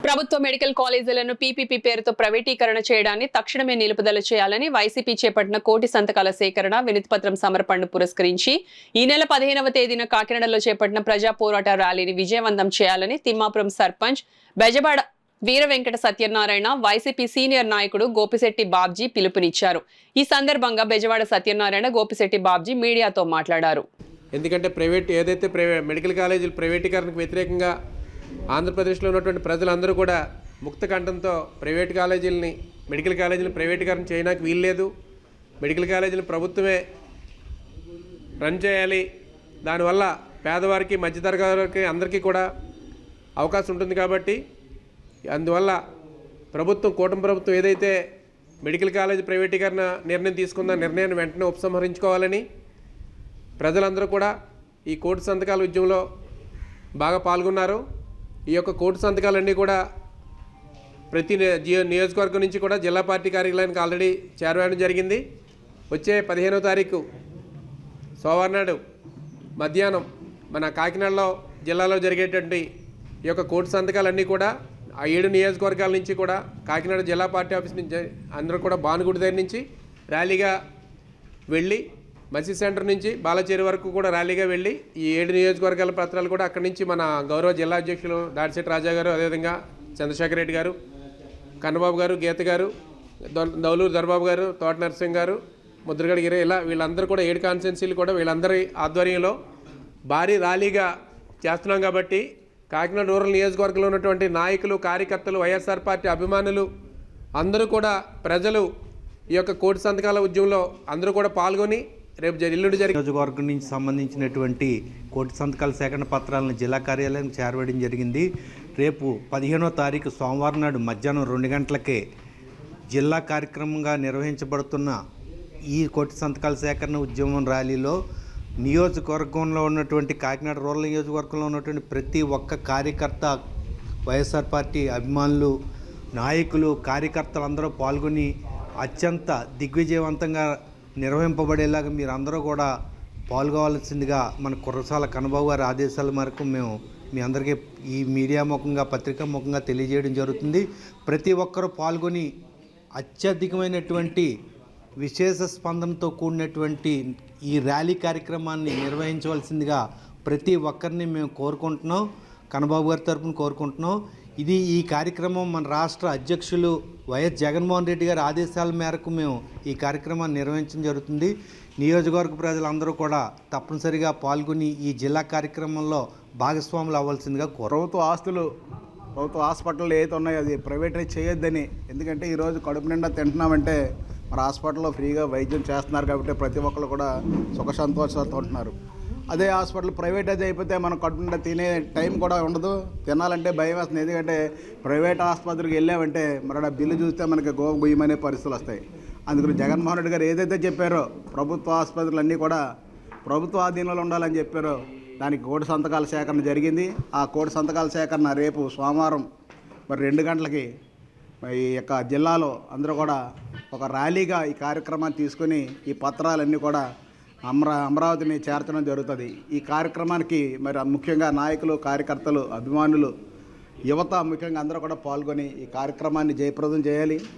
ప్రభుత్వ medical కాలేజీలను PPP పేరుతో ప్రైవేటీకరణ చేయడాన్ని తక్షణమే నిలుపుదల చేయాలని వైసీపీ చేపట్టిన కోటి సంతకాల సేకరణ వినతిపత్రం సమర్పణను పురస్కరించి ఈ నెల 15వ తేదీన కాకినాడలో చేపట్టిన ప్రజా పోరాట ర్యాలీని విజయవంతం చేయాలని తిమ్మాపురం సర్పంచ్ బెజవాడ వీర వెంకట సత్యనారాయణ వైసీపీ సీనియర్ నాయకుడు గోపిశెట్టి బాబ్జీ పిలుపునిచ్చారు. ఈ సందర్భంగా బెజవాడ సత్యనారాయణ గోపిశెట్టి బాబ్జీ మీడియాతో మాట్లాడారు. ఎందుకంటే మెడికల్ కాలేజీలు ప్రైవేటీకరణకు వ్యతిరేకంగా ఆంధ్రప్రదేశ్లో ఉన్నటువంటి ప్రజలందరూ కూడా ముక్త కంఠంతో మెడికల్ కాలేజీలను ప్రైవేటీకరణ చేయడానికి వీల్లేదు, మెడికల్ కాలేజీలు ప్రభుత్వమే రన్ చేయాలి, దానివల్ల పేదవారికి మధ్యతరగతి వారికి అందరికీ కూడా అవకాశం ఉంటుంది. కాబట్టి అందువల్ల కూటమి ప్రభుత్వం ఏదైతే మెడికల్ కాలేజీ ప్రైవేటీకరణ నిర్ణయం తీసుకుందో నిర్ణయాన్ని వెంటనే ఉపసంహరించుకోవాలని ప్రజలందరూ కూడా ఈ కోటి సంతకాల ఉద్యమంలో బాగా పాల్గొన్నారు. ఈ యొక్క కోటి సంతకాలన్నీ కూడా ప్రతి నియోజకవర్గం నుంచి కూడా జిల్లా పార్టీ కార్యాలయానికి ఆల్రెడీ చేరవేయడం జరిగింది. వచ్చే 15వ తారీఖు సోమవారం నాడు మధ్యాహ్నం మన కాకినాడలో జిల్లాలో జరిగేటువంటి ఈ యొక్క కోటి సంతకాలన్నీ కూడా ఆ 7 నియోజకవర్గాల నుంచి కూడా కాకినాడ జిల్లా పార్టీ ఆఫీస్ నుంచి అందరూ కూడా భానుగుడి దగ్గర నుంచి ర్యాలీగా వెళ్ళి మసీద్ సెంటర్ నుంచి బాలచేరి వరకు కూడా ర్యాలీగా వెళ్ళి ఈ 7 నియోజకవర్గాల పత్రాలు కూడా అక్కడి నుంచి మన గౌరవ జిల్లా అధ్యక్షులు దాడిశెట్టి రాజా గారు, అదేవిధంగా చంద్రశేఖర్ రెడ్డి గారు, కన్నబాబు గారు, గీత గారు, దౌలూరు దర్బాబు గారు, తోట నరసింహ గారు, ముద్రగడ గిరి, ఇలా వీళ్ళందరూ కూడా 7 కాన్స్టిట్యున్సీలు కూడా వీళ్ళందరి ఆధ్వర్యంలో భారీ ర్యాలీగా చేస్తున్నాం. కాబట్టి కాకినాడ రూరల్ నియోజకవర్గంలో ఉన్నటువంటి నాయకులు, కార్యకర్తలు, వైఎస్ఆర్ పార్టీ అభిమానులు అందరూ కూడా ప్రజలు ఈ యొక్క కోటి సంతకాల ఉద్యమంలో అందరూ కూడా పాల్గొని రేపు నియోజకవర్గం నుంచి సంబంధించినటువంటి కోటి సంతకాల సేకరణ పత్రాలను జిల్లా కార్యాలయానికి చేరవేయడం జరిగింది. రేపు 15వ తారీఖు సోమవారం నాడు మధ్యాహ్నం 2 గంటలకే జిల్లా కార్యక్రమంగా నిర్వహించబడుతున్న ఈ కోటి సంతకాల సేకరణ ఉద్యమం ర్యాలీలో నియోజకవర్గంలో ఉన్నటువంటి కాకినాడ రూరల్ నియోజకవర్గంలో ఉన్నటువంటి ప్రతి ఒక్క కార్యకర్త, వైఎస్ఆర్ పార్టీ అభిమానులు, నాయకులు, కార్యకర్తలు అందరూ పాల్గొని అత్యంత దిగ్విజయవంతంగా నిర్వహింపబడేలాగా మీరందరూ కూడా పాల్గొవాల్సిందిగా మన కుర్రసాల కన్నబాబు గారి ఆదేశాల మేరకు మేము మీ అందరికీ ఈ మీడియా ముఖంగా, పత్రికా ముఖంగా తెలియజేయడం జరుగుతుంది. ప్రతి ఒక్కరూ పాల్గొని అత్యధికమైనటువంటి విశేష స్పందనతో కూడినటువంటి ఈ ర్యాలీ కార్యక్రమాన్ని నిర్వహించవలసిందిగా ప్రతి ఒక్కరిని మేము కోరుకుంటున్నాం, కన్నబాబు గారి తరఫున కోరుకుంటున్నాం. ఈ కార్యక్రమం మన రాష్ట్ర అధ్యక్షులు వైఎస్ జగన్మోహన్ రెడ్డి గారి ఆదేశాల మేరకు మేము ఈ కార్యక్రమాన్ని నిర్వహించడం జరుగుతుంది. నియోజకవర్గ ప్రజలందరూ కూడా తప్పనిసరిగా పాల్గొని ఈ జిల్లా కార్యక్రమంలో భాగస్వాములు అవ్వాల్సిందిగా ప్రభుత్వ హాస్పిటల్ ఏదైతే ఉన్నాయో అది ప్రైవేటైజ్ చేయొద్దని. ఎందుకంటే ఈరోజు కడుపు నిండా తింటున్నామంటే మన హాస్పిటల్లో ఫ్రీగా వైద్యం చేస్తున్నారు కాబట్టి ప్రతి ఒక్కరు కూడా సుఖ సంతోషాలతో ఉంటున్నారు. అదే హాస్పిటల్ ప్రైవేటైజ్ అయిపోతే మనం కడుపు నిండా తినే టైం కూడా ఉండదు, తినాలంటే భయం వేస్తుంది. ఎందుకంటే ప్రైవేట్ ఆసుపత్రికి వెళ్ళామంటే మరి బిల్లు చూస్తే మనకి గుయ్యమనే పరిస్థితులు వస్తాయి. అందుకని జగన్మోహన్ రెడ్డి గారు ఏదైతే చెప్పారో ప్రభుత్వ ఆసుపత్రులు అన్నీ కూడా ప్రభుత్వ ఆధీనంలో ఉండాలని చెప్పారో దానికి కోటి సంతకాల సేకరణ జరిగింది. ఆ కోటి సంతకాల సేకరణ రేపు సోమవారం మరి 2 గంటలకి ఈ యొక్క జిల్లాలో అందరూ కూడా ఒక ర్యాలీగా ఈ కార్యక్రమాన్ని తీసుకొని ఈ పత్రాలన్నీ కూడా అమరావతిని చేర్చడం జరుగుతుంది. ఈ కార్యక్రమానికి మరి ముఖ్యంగా నాయకులు, కార్యకర్తలు, అభిమానులు, యువత ముఖ్యంగా అందరూ కూడా పాల్గొని ఈ కార్యక్రమాన్ని జయప్రదం చేయాలి.